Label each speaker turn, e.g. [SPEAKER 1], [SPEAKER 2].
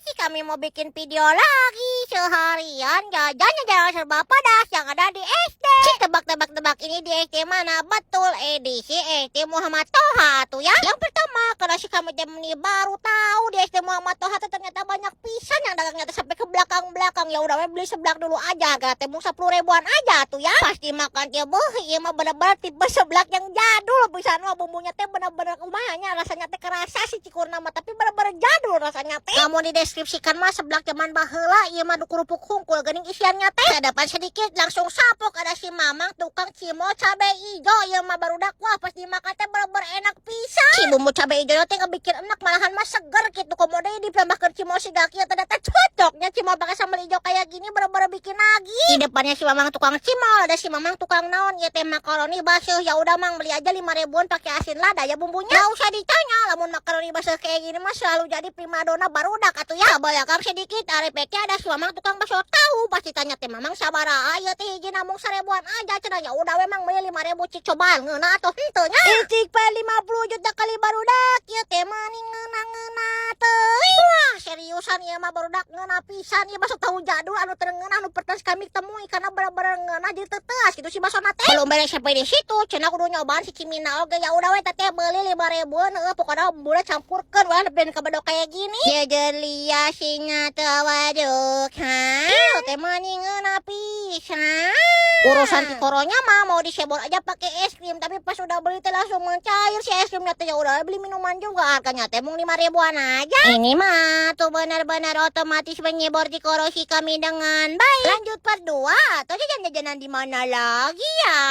[SPEAKER 1] sih kami mau bikin video lagi seharian jajan serba pedas yang ada di SD. Tebak-tebak ini di SD mana? Betul, edisi SD Muhammad Toha tuh ya. Yang pertama, karena si kami ini baru tahu di SD Muhammad Toha tuh ternyata banyak pisan yang dagangnya tuh sampai ke belakang-belakang. Ya udah beli seblak dulu aja, harga temu 10 ribuan aja tuh ya. Pasti makan dia iya mah bener-bener tipe seblak yang jadul pisan mah, bumbunya teh bener-bener kumahanya rasanya teh kerasa si cikurna mah, tapi bener-bener jadul rasanya teh. Kamu dideskripsikan mah seblak zaman baheula ieu mah kerupuk hungkul geuning isiannya teh. Hadapan sedikit langsung sapok ada si Mamang tukang cimol cabe ijo. Ieu mah barudak wah pas dimakan teh bener-bener enak pisan. Si bumbu cabe ijo teh ngebikin enak, malahan mah seger gitu. Komodo ditambahkeun cimol siga kieu ternyata cocoknya cimol pakai sambal ijo kayak gini bener-bener bikin lagi. Di depannya si Mamang tukang cimol ada si Mamang tukang naon ieu teh makaroni basuh. Ya udah Mang beli aja 5 ribuan pakai asin lada ya bumbunya. Enggak usah ditanya, lamun makaroni basuh kayak gini mah selalu jadi primadona barudak atuh ya. Bolakam sedikit ari peke ada si Mamang tukang bakso tahu. Pasti tanya teh Mamang sabaraha ieu teh hiji namung 1000-an aja cenah. Ya udah memang beli 5.000 cik coba ngeuna atuh henteu nya. Cik pa 50 juta kali barudak ieu teh mani ngeuna teuing. Wah seriusan ieu mah barudak ngeuna pisan. Ieu bakso tahu jadul anu teu ngeuna anu pertama kami temui karena bener-bener ngeuna jadi teuteus gitu si bakso teh. Belum beres sampai di situ cenah kudu nyobaan si Cimina oge. Ya udah we teh beli 5.000-an heueuh pokona bumbunya campurkeun we ben kabedok kayak gini. Ya jelia singa tawaduk ha. Teh mani ngeuna pisan. Urusan tikoronya mah mau disebor aja pakai es krim, tapi pas udah beli teh langsung mencair si es krimnya teh. Ya udah beli minuman juga harganya teh mung 5 ribuan aja. Ini mah tuh benar-benar otomatis menyebor tikoro si kami dengan baik. Lanjut part 2. Atau jajan-jajanan di mana lagi ya?